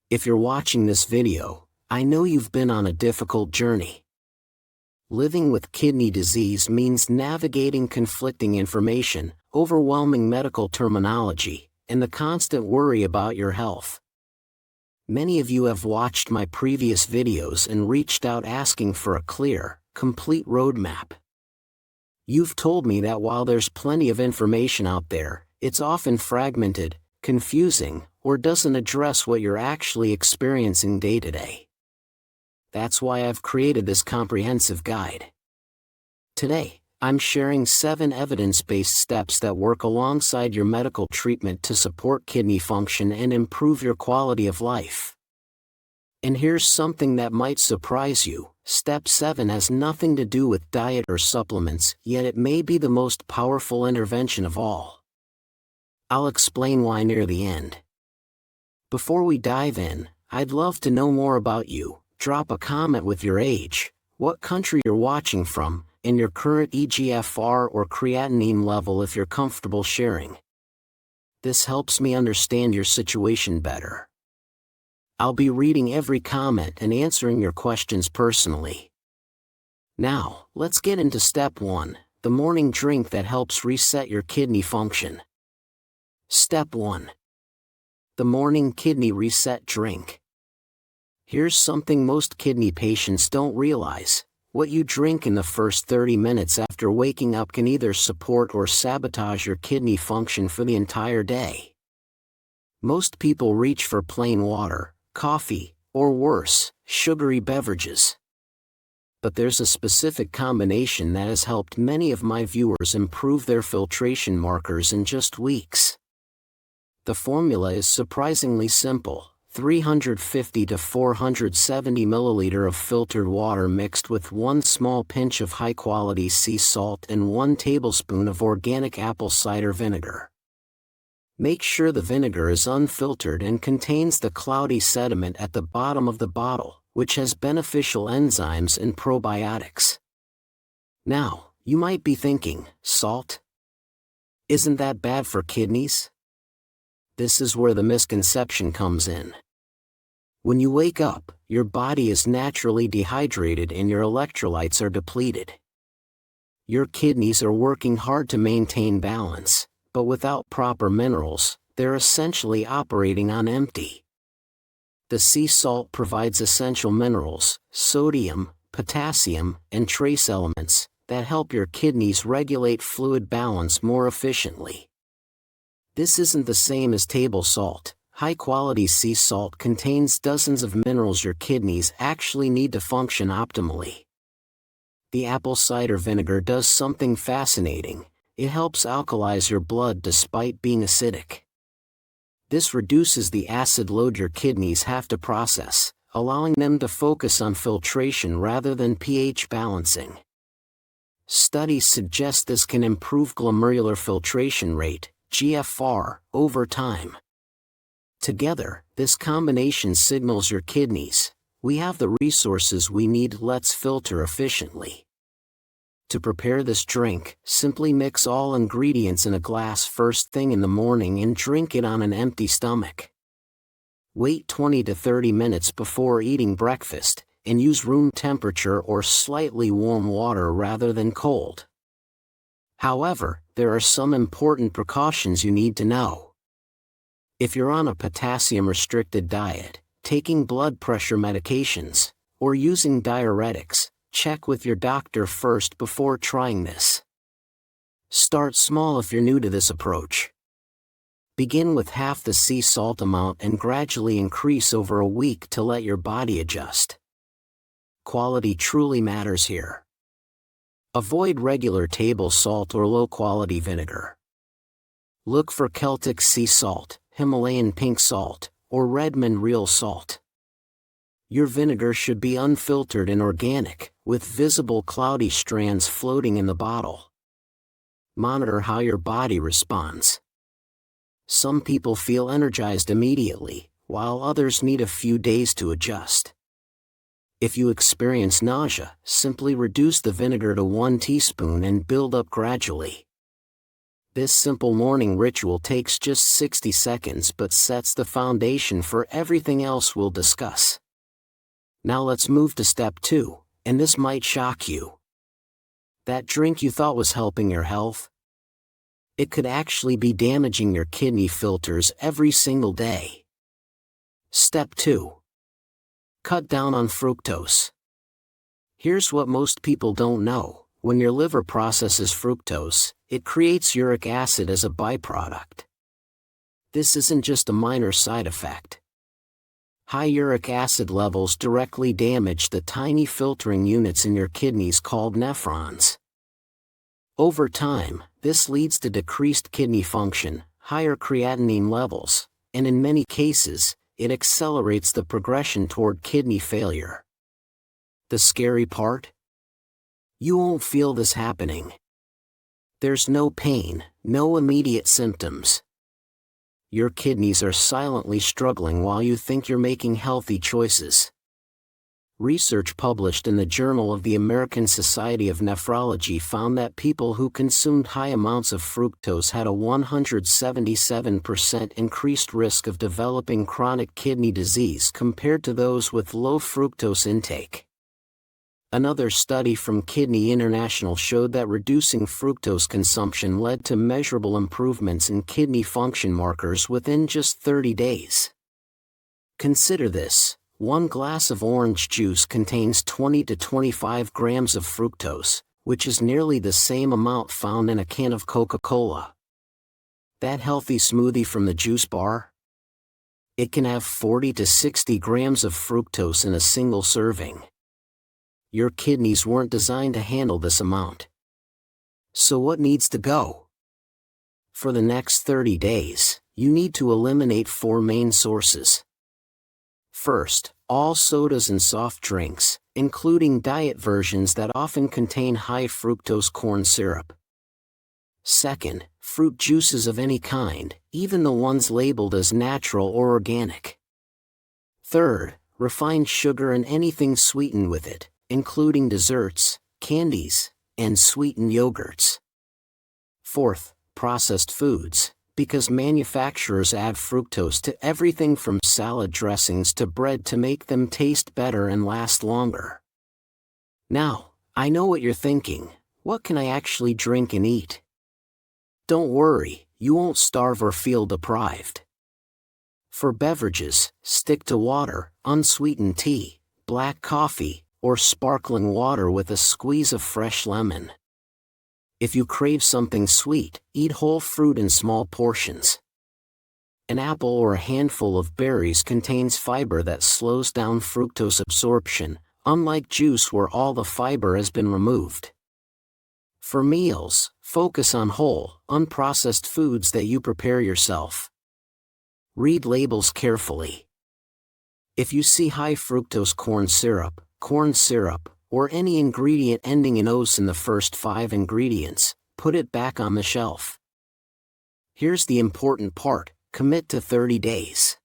If you're watching this video, I know you've been on a difficult journey. Living with kidney disease means navigating conflicting information, overwhelming medical terminology, and the constant worry about your health. Many of you have watched my previous videos and reached out asking for a clear, complete roadmap. You've told me that while there's plenty of information out there, it's often fragmented, confusing, or doesn't address what you're actually experiencing day to day. That's why I've created this comprehensive guide. Today, I'm sharing 7 evidence-based steps that work alongside your medical treatment to support kidney function and improve your quality of life. And here's something that might surprise you: Step 7 has nothing to do with diet or supplements, yet it may be the most powerful intervention of all. I'll explain why near the end. Before we dive in, I'd love to know more about you. Drop a comment with your age, what country you're watching from, and your current eGFR or creatinine level if you're comfortable sharing. This helps me understand your situation better. I'll be reading every comment and answering your questions personally. Now, let's get into Step 1, the morning drink that helps reset your kidney function. Step 1. The morning kidney reset drink. Here's something most kidney patients don't realize: what you drink in the first 30 minutes after waking up can either support or sabotage your kidney function for the entire day. Most people reach for plain water, coffee, or worse, sugary beverages. But there's a specific combination that has helped many of my viewers improve their filtration markers in just weeks. The formula is surprisingly simple: 350 to 470 milliliter of filtered water mixed with 1 small pinch of high-quality sea salt and 1 tablespoon of organic apple cider vinegar. Make sure the vinegar is unfiltered and contains the cloudy sediment at the bottom of the bottle, which has beneficial enzymes and probiotics. Now, you might be thinking, salt? Isn't that bad for kidneys? This is where the misconception comes in. When you wake up, your body is naturally dehydrated and your electrolytes are depleted. Your kidneys are working hard to maintain balance, but without proper minerals, they're essentially operating on empty. The sea salt provides essential minerals, sodium, potassium, and trace elements, that help your kidneys regulate fluid balance more efficiently. This isn't the same as table salt. High-quality sea salt contains dozens of minerals your kidneys actually need to function optimally. The apple cider vinegar does something fascinating: it helps alkalize your blood despite being acidic. This reduces the acid load your kidneys have to process, allowing them to focus on filtration rather than pH balancing. Studies suggest this can improve glomerular filtration rate, GFR, over time. Together, this combination signals your kidneys, we have the resources we need, let's filter efficiently. To prepare this drink, simply mix all ingredients in a glass first thing in the morning and drink it on an empty stomach. Wait 20 to 30 minutes before eating breakfast, and use room temperature or slightly warm water rather than cold. However, there are some important precautions you need to know. If you're on a potassium-restricted diet, taking blood pressure medications, or using diuretics, check with your doctor first before trying this. Start small if you're new to this approach. Begin with half the sea salt amount and gradually increase over a week to let your body adjust. Quality truly matters here. Avoid regular table salt or low-quality vinegar. Look for Celtic sea salt, Himalayan pink salt, or Redmond real salt. Your vinegar should be unfiltered and organic, with visible cloudy strands floating in the bottle. Monitor how your body responds. Some people feel energized immediately, while others need a few days to adjust. If you experience nausea, simply reduce the vinegar to 1 teaspoon and build up gradually. This simple morning ritual takes just 60 seconds but sets the foundation for everything else we'll discuss. Now let's move to step 2, and this might shock you. That drink you thought was helping your health? It could actually be damaging your kidney filters every single day. Step 2. Cut down on fructose. Here's what most people don't know. When your liver processes fructose, it creates uric acid as a byproduct. This isn't just a minor side effect. High uric acid levels directly damage the tiny filtering units in your kidneys called nephrons. Over time, this leads to decreased kidney function, higher creatinine levels, and in many cases, it accelerates the progression toward kidney failure. The scary part? You won't feel this happening. There's no pain, no immediate symptoms. Your kidneys are silently struggling while you think you're making healthy choices. Research published in the Journal of the American Society of Nephrology found that people who consumed high amounts of fructose had a 177% increased risk of developing chronic kidney disease compared to those with low fructose intake. Another study from Kidney International showed that reducing fructose consumption led to measurable improvements in kidney function markers within just 30 days. Consider this. 1 glass of orange juice contains 20 to 25 grams of fructose, which is nearly the same amount found in a can of Coca-Cola. That healthy smoothie from the juice bar? It can have 40 to 60 grams of fructose in a single serving. Your kidneys weren't designed to handle this amount. So what needs to go? For the next 30 days, you need to eliminate 4 main sources. First, all sodas and soft drinks, including diet versions that often contain high fructose corn syrup. Second, fruit juices of any kind, even the ones labeled as natural or organic. Third, refined sugar and anything sweetened with it, including desserts, candies, and sweetened yogurts. Fourth, processed foods, because manufacturers add fructose to everything from salad dressings to bread to make them taste better and last longer. Now, I know what you're thinking. What can I actually drink and eat? Don't worry, you won't starve or feel deprived. For beverages, stick to water, unsweetened tea, black coffee, or sparkling water with a squeeze of fresh lemon. If you crave something sweet, eat whole fruit in small portions. An apple or a handful of berries contains fiber that slows down fructose absorption, unlike juice where all the fiber has been removed. For meals, focus on whole, unprocessed foods that you prepare yourself. Read labels carefully. If you see high fructose corn syrup, or any ingredient ending in "ose" in the first 5 ingredients, put it back on the shelf. Here's the important part: commit to 30 days.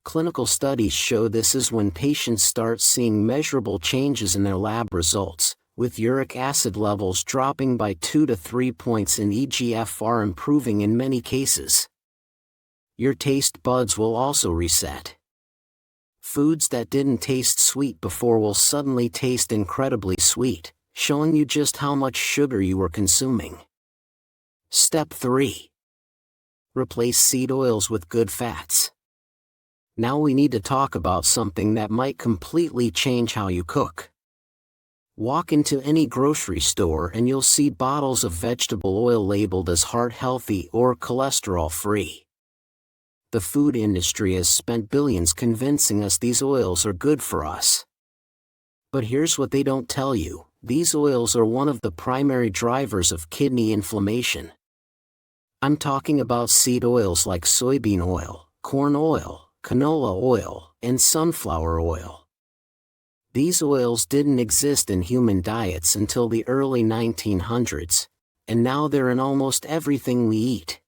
Clinical studies show this is when patients start seeing measurable changes in their lab results, with uric acid levels dropping by 2 to 3 points and eGFR improving in many cases. Your taste buds will also reset. Foods that didn't taste sweet before will suddenly taste incredibly sweet, showing you just how much sugar you were consuming. Step 3. Replace seed oils with good fats. Now we need to talk about something that might completely change how you cook. Walk into any grocery store and you'll see bottles of vegetable oil labeled as heart healthy or cholesterol free. The food industry has spent billions convincing us these oils are good for us. But here's what they don't tell you: these oils are one of the primary drivers of kidney inflammation. I'm talking about seed oils like soybean oil, corn oil, canola oil, and sunflower oil. These oils didn't exist in human diets until the early 1900s, and now they're in almost everything we eat.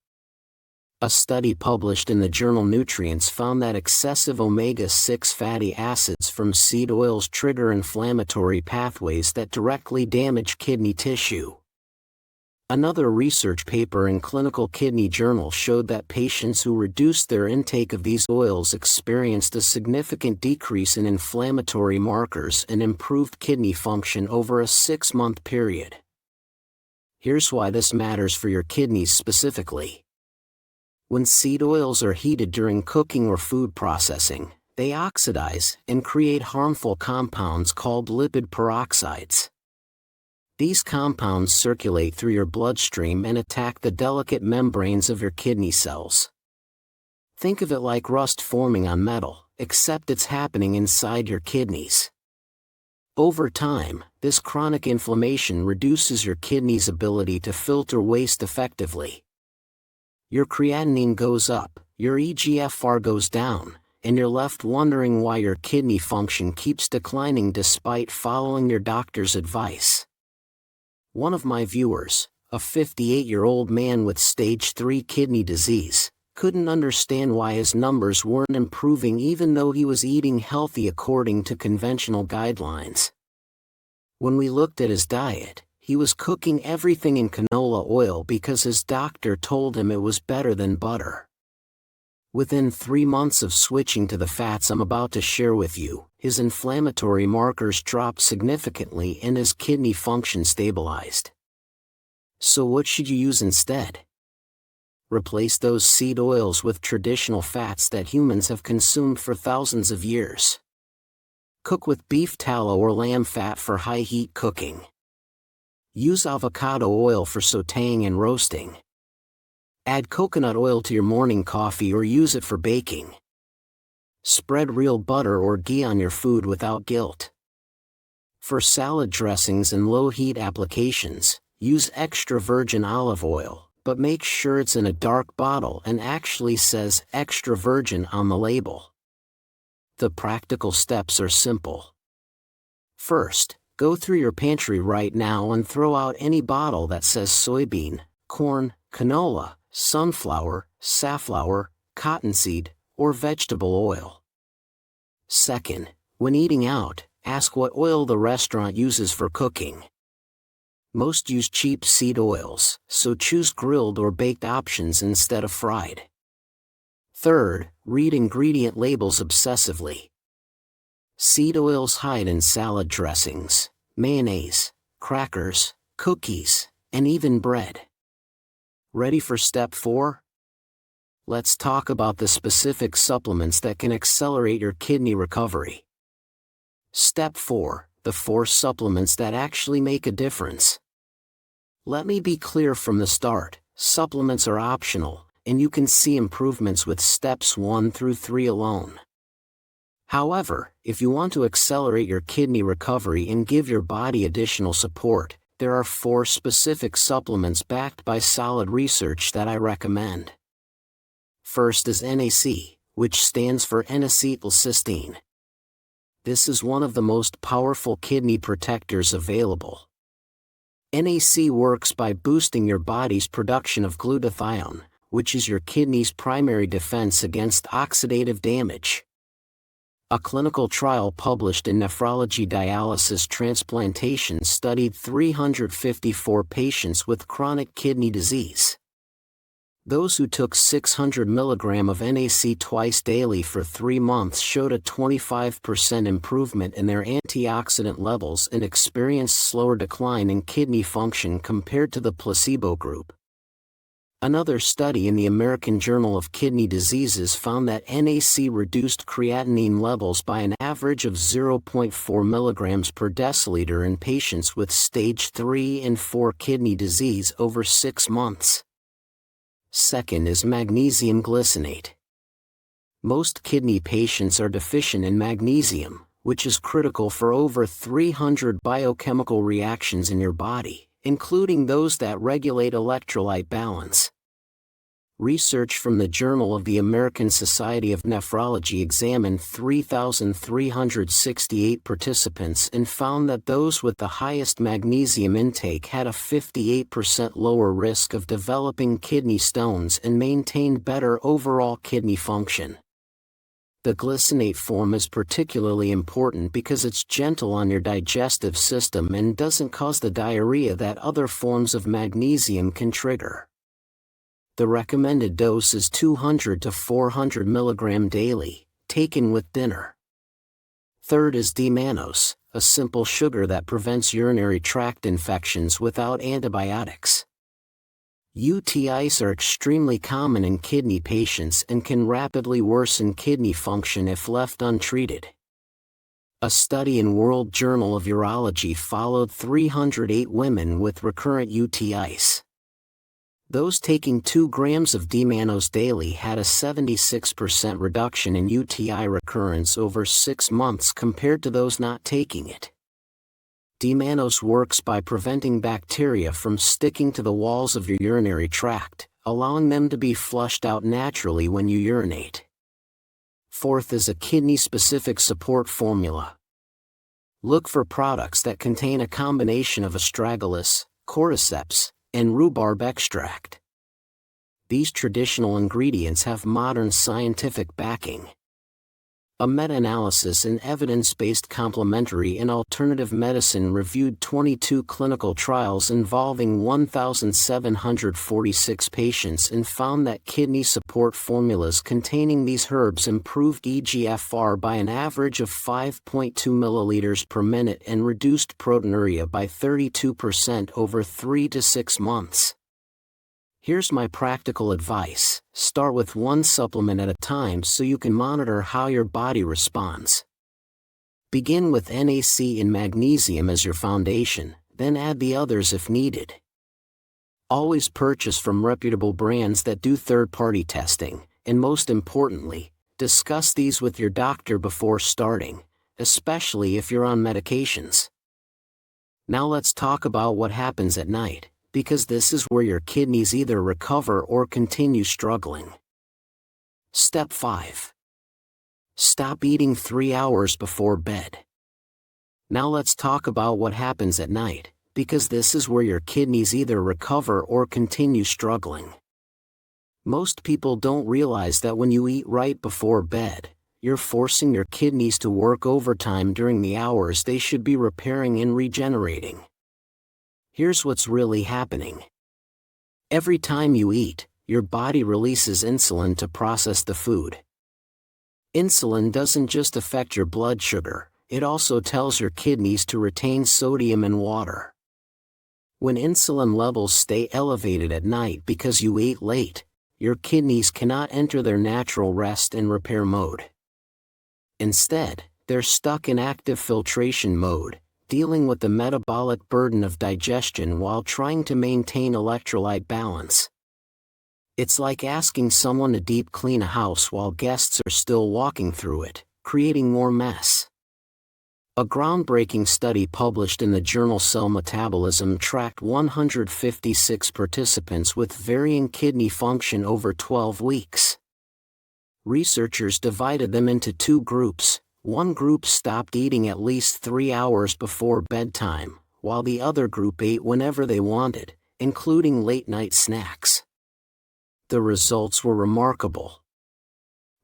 A study published in the journal Nutrients found that excessive omega-6 fatty acids from seed oils trigger inflammatory pathways that directly damage kidney tissue. Another research paper in Clinical Kidney Journal showed that patients who reduced their intake of these oils experienced a significant decrease in inflammatory markers and improved kidney function over a 6-month period. Here's why this matters for your kidneys specifically. When seed oils are heated during cooking or food processing, they oxidize and create harmful compounds called lipid peroxides. These compounds circulate through your bloodstream and attack the delicate membranes of your kidney cells. Think of it like rust forming on metal, except it's happening inside your kidneys. Over time, this chronic inflammation reduces your kidney's ability to filter waste effectively. Your creatinine goes up, your eGFR goes down, and you're left wondering why your kidney function keeps declining despite following your doctor's advice. One of my viewers, a 58-year-old man with stage 3 kidney disease, couldn't understand why his numbers weren't improving even though he was eating healthy according to conventional guidelines. When we looked at his diet, he was cooking everything in canola oil because his doctor told him it was better than butter. Within 3 months of switching to the fats I'm about to share with you, his inflammatory markers dropped significantly and his kidney function stabilized. So what should you use instead? Replace those seed oils with traditional fats that humans have consumed for thousands of years. Cook with beef tallow or lamb fat for high heat cooking. Use avocado oil for sautéing and roasting. Add coconut oil to your morning coffee or use it for baking. Spread real butter or ghee on your food without guilt. For salad dressings and low-heat applications, use extra virgin olive oil, but make sure it's in a dark bottle and actually says extra virgin on the label. The practical steps are simple. First, go through your pantry right now and throw out any bottle that says soybean, corn, canola, sunflower, safflower, cottonseed, or vegetable oil. Second, when eating out, ask what oil the restaurant uses for cooking. Most use cheap seed oils, so choose grilled or baked options instead of fried. Third, read ingredient labels obsessively. Seed oils hide in salad dressings, mayonnaise, crackers, cookies, and even bread. Ready for step 4? Let's talk about the specific supplements that can accelerate your kidney recovery. Step 4, the 4 supplements that actually make a difference. Let me be clear from the start, supplements are optional, and you can see improvements with steps 1 through 3 alone. However, if you want to accelerate your kidney recovery and give your body additional support, there are 4 specific supplements backed by solid research that I recommend. First is NAC, which stands for N-acetylcysteine. This is one of the most powerful kidney protectors available. NAC works by boosting your body's production of glutathione, which is your kidney's primary defense against oxidative damage. A clinical trial published in Nephrology Dialysis Transplantation studied 354 patients with chronic kidney disease. Those who took 600 mg of NAC twice daily for 3 months showed a 25% improvement in their antioxidant levels and experienced slower decline in kidney function compared to the placebo group. Another study in the American Journal of Kidney Diseases found that NAC reduced creatinine levels by an average of 0.4 mg per deciliter in patients with stage 3 and 4 kidney disease over 6 months. Second is magnesium glycinate. Most kidney patients are deficient in magnesium, which is critical for over 300 biochemical reactions in your body, including those that regulate electrolyte balance. Research from the Journal of the American Society of Nephrology examined 3,368 participants and found that those with the highest magnesium intake had a 58% lower risk of developing kidney stones and maintained better overall kidney function. The glycinate form is particularly important because it's gentle on your digestive system and doesn't cause the diarrhea that other forms of magnesium can trigger. The recommended dose is 200 to 400 mg daily, taken with dinner. Third is D-mannose, a simple sugar that prevents urinary tract infections without antibiotics. UTIs are extremely common in kidney patients and can rapidly worsen kidney function if left untreated. A study in World Journal of Urology followed 308 women with recurrent UTIs. Those taking 2 grams of D-mannose daily had a 76% reduction in UTI recurrence over 6 months compared to those not taking it. D-mannose works by preventing bacteria from sticking to the walls of your urinary tract, allowing them to be flushed out naturally when you urinate. Fourth is a kidney-specific support formula. Look for products that contain a combination of astragalus, cordyceps, and rhubarb extract. These traditional ingredients have modern scientific backing. A meta-analysis in evidence-based complementary and alternative medicine reviewed 22 clinical trials involving 1,746 patients and found that kidney support formulas containing these herbs improved eGFR by an average of 5.2 milliliters per minute and reduced proteinuria by 32% over 3 to 6 months. Here's my practical advice: start with one supplement at a time so you can monitor how your body responds. Begin with NAC and magnesium as your foundation, then add the others if needed. Always purchase from reputable brands that do third-party testing, and most importantly, discuss these with your doctor before starting, especially if you're on medications. Now let's talk about what happens at night, because this is where your kidneys either recover or continue struggling. Step 5. Stop eating 3 hours before bed. Now let's talk about what happens at night, because this is where your kidneys either recover or continue struggling. Most people don't realize that when you eat right before bed, you're forcing your kidneys to work overtime during the hours they should be repairing and regenerating. Here's what's really happening. Every time you eat, your body releases insulin to process the food. Insulin doesn't just affect your blood sugar, it also tells your kidneys to retain sodium and water. When insulin levels stay elevated at night because you ate late, your kidneys cannot enter their natural rest and repair mode. Instead, they're stuck in active filtration mode, dealing with the metabolic burden of digestion while trying to maintain electrolyte balance. It's like asking someone to deep clean a house while guests are still walking through it, creating more mess. A groundbreaking study published in the journal Cell Metabolism tracked 156 participants with varying kidney function over 12 weeks. Researchers divided them into 2 groups. One group stopped eating at least 3 hours before bedtime, while the other group ate whenever they wanted, including late-night snacks. The results were remarkable.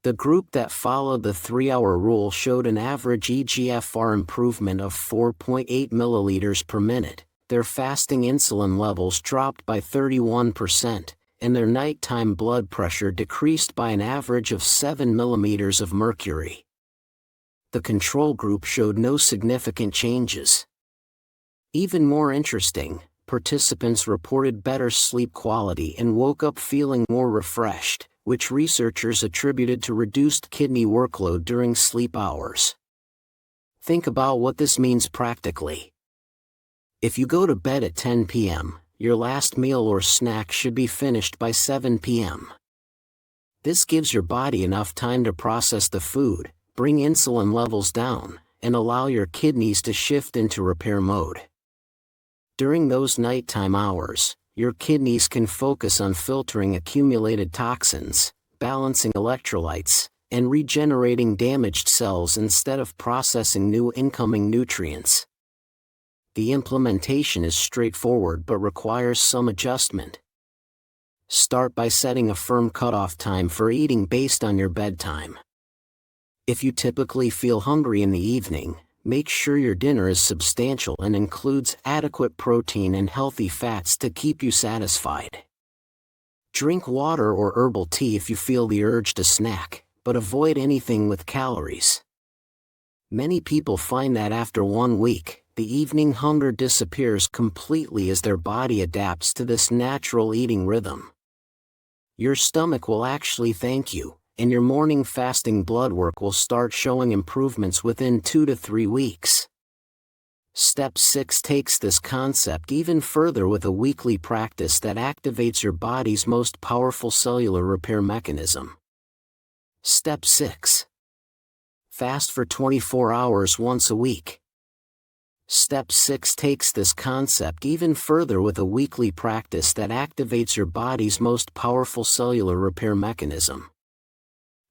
The group that followed the 3-hour rule showed an average eGFR improvement of 4.8 milliliters per minute, their fasting insulin levels dropped by 31%, and their nighttime blood pressure decreased by an average of 7 millimeters of mercury. The control group showed no significant changes. Even more interesting, participants reported better sleep quality and woke up feeling more refreshed, which researchers attributed to reduced kidney workload during sleep hours. Think about what this means practically. If you go to bed at 10 p.m., your last meal or snack should be finished by 7 p.m. This gives your body enough time to process the food, bring insulin levels down, and allow your kidneys to shift into repair mode. During those nighttime hours, your kidneys can focus on filtering accumulated toxins, balancing electrolytes, and regenerating damaged cells instead of processing new incoming nutrients. The implementation is straightforward but requires some adjustment. Start by setting a firm cutoff time for eating based on your bedtime. If you typically feel hungry in the evening, make sure your dinner is substantial and includes adequate protein and healthy fats to keep you satisfied. Drink water or herbal tea if you feel the urge to snack, but avoid anything with calories. Many people find that after 1 week, the evening hunger disappears completely as their body adapts to this natural eating rhythm. Your stomach will actually thank you, and your morning fasting blood work will start showing improvements within 2 to 3 weeks. Step 6 takes this concept even further with a weekly practice that activates your body's most powerful cellular repair mechanism. Step 6. Fast for 24 hours once a week. Step 6 takes this concept even further with a weekly practice that activates your body's most powerful cellular repair mechanism.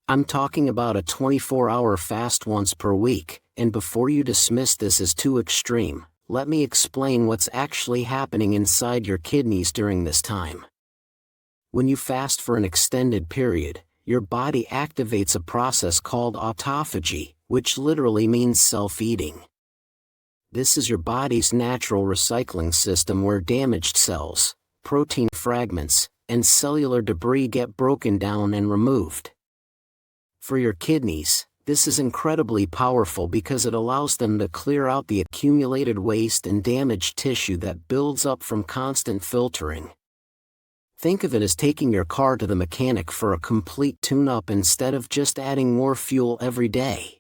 I'm talking about a 24-hour fast once per week, and before you dismiss this as too extreme, let me explain what's actually happening inside your kidneys during this time. When you fast for an extended period, your body activates a process called autophagy, which literally means self-eating. This is your body's natural recycling system where damaged cells, protein fragments, and cellular debris get broken down and removed. For your kidneys, this is incredibly powerful because it allows them to clear out the accumulated waste and damaged tissue that builds up from constant filtering. Think of it as taking your car to the mechanic for a complete tune-up instead of just adding more fuel every day.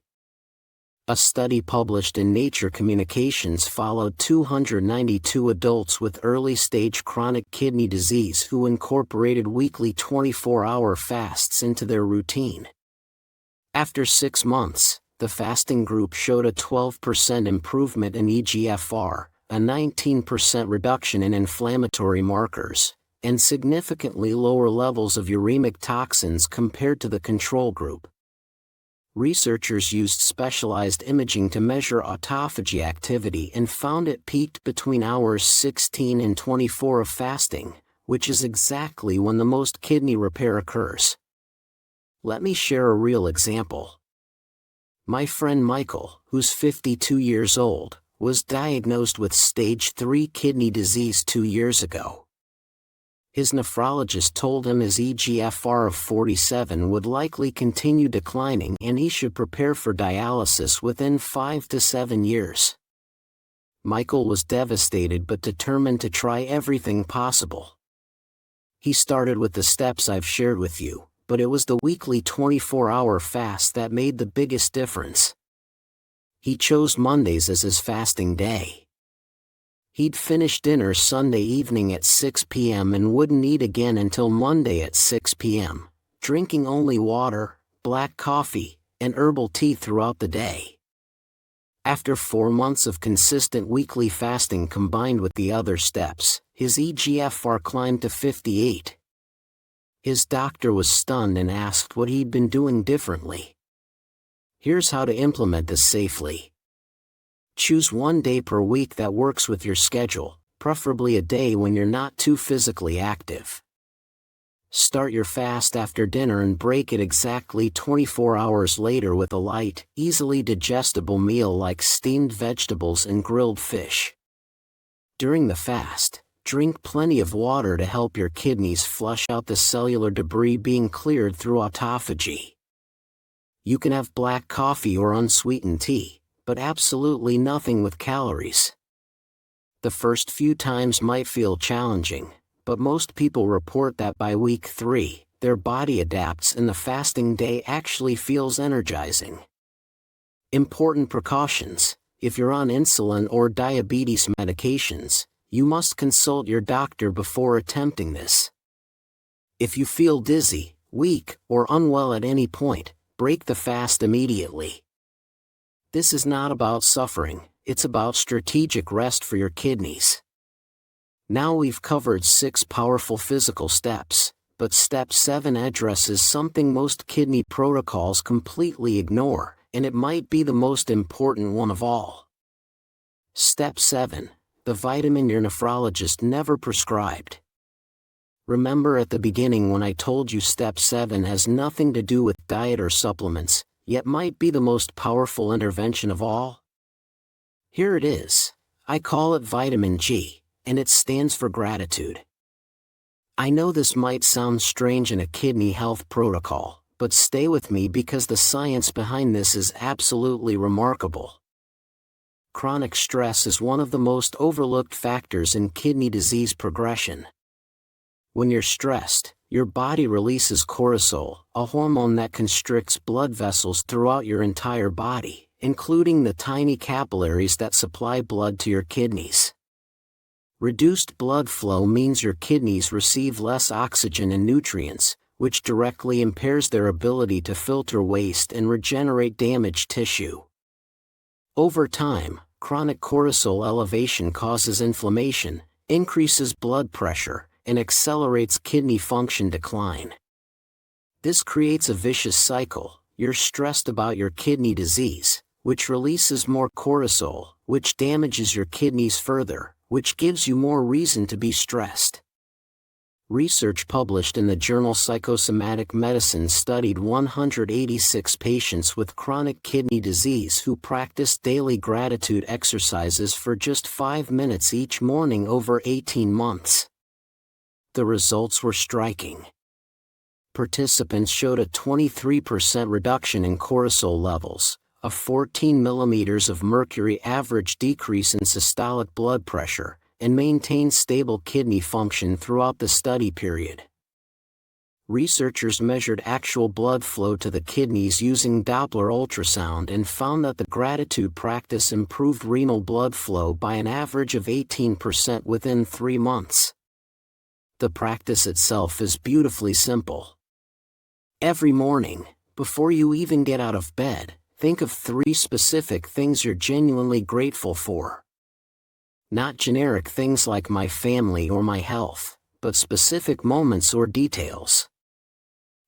A study published in Nature Communications followed 292 adults with early-stage chronic kidney disease who incorporated weekly 24-hour fasts into their routine. After 6 months, the fasting group showed a 12% improvement in eGFR, a 19% reduction in inflammatory markers, and significantly lower levels of uremic toxins compared to the control group. Researchers used specialized imaging to measure autophagy activity and found it peaked between hours 16 and 24 of fasting, which is exactly when the most kidney repair occurs. Let me share a real example. My friend Michael, who's 52 years old, was diagnosed with stage 3 kidney disease 2 years ago. His nephrologist told him his eGFR of 47 would likely continue declining and he should prepare for dialysis within 5 to 7 years. Michael was devastated but determined to try everything possible. He started with the steps I've shared with you, but it was the weekly 24-hour fast that made the biggest difference. He chose Mondays as his fasting day. He'd finish dinner Sunday evening at 6 p.m. and wouldn't eat again until Monday at 6 p.m., drinking only water, black coffee, and herbal tea throughout the day. After 4 months of consistent weekly fasting combined with the other steps, his eGFR climbed to 58. His doctor was stunned and asked what he'd been doing differently. Here's how to implement this safely. Choose 1 day per week that works with your schedule, preferably a day when you're not too physically active. Start your fast after dinner and break it exactly 24 hours later with a light, easily digestible meal like steamed vegetables and grilled fish. During the fast, drink plenty of water to help your kidneys flush out the cellular debris being cleared through autophagy. You can have black coffee or unsweetened tea, but absolutely nothing with calories. The first few times might feel challenging, but most people report that by week 3, their body adapts and the fasting day actually feels energizing. Important precautions: if you're on insulin or diabetes medications, you must consult your doctor before attempting this. If you feel dizzy, weak, or unwell at any point, break the fast immediately. This is not about suffering, it's about strategic rest for your kidneys. Now we've covered 6 powerful physical steps, but step 7 addresses something most kidney protocols completely ignore, and it might be the most important one of all. Step 7. The vitamin your nephrologist never prescribed. Remember at the beginning when I told you step 7 has nothing to do with diet or supplements, yet might be the most powerful intervention of all? Here it is. I call it vitamin G, and it stands for gratitude. I know this might sound strange in a kidney health protocol, but stay with me because the science behind this is absolutely remarkable. Chronic stress is one of the most overlooked factors in kidney disease progression. When you're stressed, your body releases cortisol, a hormone that constricts blood vessels throughout your entire body, including the tiny capillaries that supply blood to your kidneys. Reduced blood flow means your kidneys receive less oxygen and nutrients, which directly impairs their ability to filter waste and regenerate damaged tissue. Over time, chronic cortisol elevation causes inflammation, increases blood pressure, and accelerates kidney function decline. This creates a vicious cycle. You're stressed about your kidney disease, which releases more cortisol, which damages your kidneys further, which gives you more reason to be stressed. Research published in the journal Psychosomatic Medicine studied 186 patients with chronic kidney disease who practiced daily gratitude exercises for just 5 minutes each morning over 18 months. The results were striking. Participants showed a 23% reduction in cortisol levels, a 14 millimeters of mercury average decrease in systolic blood pressure, and maintained stable kidney function throughout the study period. Researchers measured actual blood flow to the kidneys using Doppler ultrasound and found that the gratitude practice improved renal blood flow by an average of 18% within 3 months. The practice itself is beautifully simple. Every morning, before you even get out of bed, think of 3 specific things you're genuinely grateful for. Not generic things like my family or my health, but specific moments or details.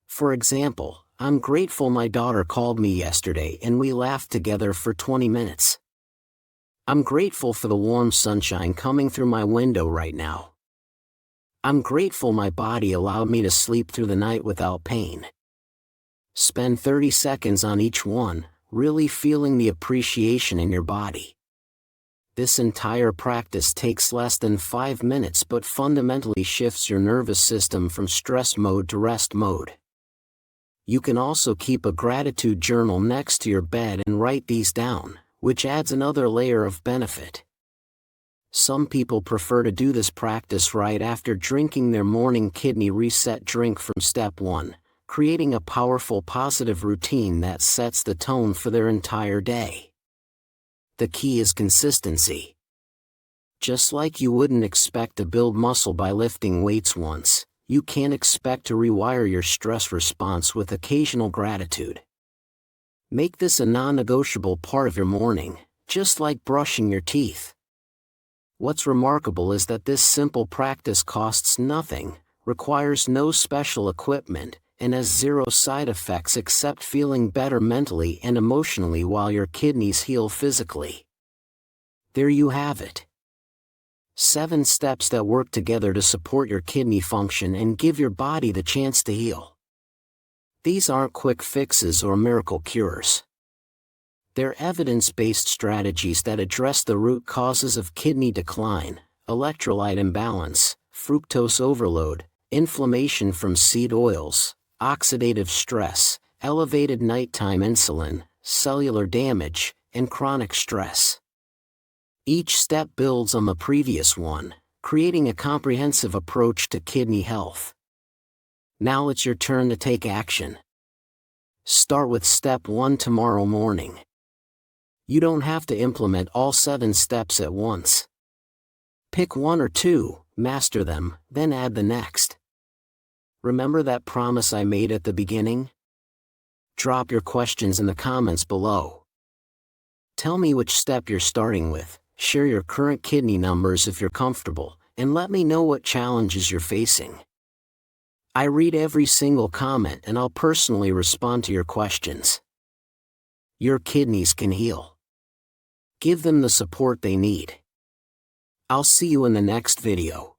For example, I'm grateful my daughter called me yesterday and we laughed together for 20 minutes. I'm grateful for the warm sunshine coming through my window right now. I'm grateful my body allowed me to sleep through the night without pain. Spend 30 seconds on each one, really feeling the appreciation in your body. This entire practice takes less than 5 minutes but fundamentally shifts your nervous system from stress mode to rest mode. You can also keep a gratitude journal next to your bed and write these down, which adds another layer of benefit. Some people prefer to do this practice right after drinking their morning kidney reset drink from step 1, creating a powerful positive routine that sets the tone for their entire day. The key is consistency. Just like you wouldn't expect to build muscle by lifting weights once, you can't expect to rewire your stress response with occasional gratitude. Make this a non-negotiable part of your morning, just like brushing your teeth. What's remarkable is that this simple practice costs nothing, requires no special equipment, and has 0 side effects except feeling better mentally and emotionally while your kidneys heal physically. There you have it. 7 steps that work together to support your kidney function and give your body the chance to heal. These aren't quick fixes or miracle cures. They're evidence-based strategies that address the root causes of kidney decline, electrolyte imbalance, fructose overload, inflammation from seed oils, oxidative stress, elevated nighttime insulin, cellular damage, and chronic stress. Each step builds on the previous one, creating a comprehensive approach to kidney health. Now it's your turn to take action. Start with step 1 tomorrow morning. You don't have to implement all 7 steps at once. Pick 1 or 2, master them, then add the next. Remember that promise I made at the beginning? Drop your questions in the comments below. Tell me which step you're starting with, share your current kidney numbers if you're comfortable, and let me know what challenges you're facing. I read every single comment and I'll personally respond to your questions. Your kidneys can heal. Give them the support they need. I'll see you in the next video.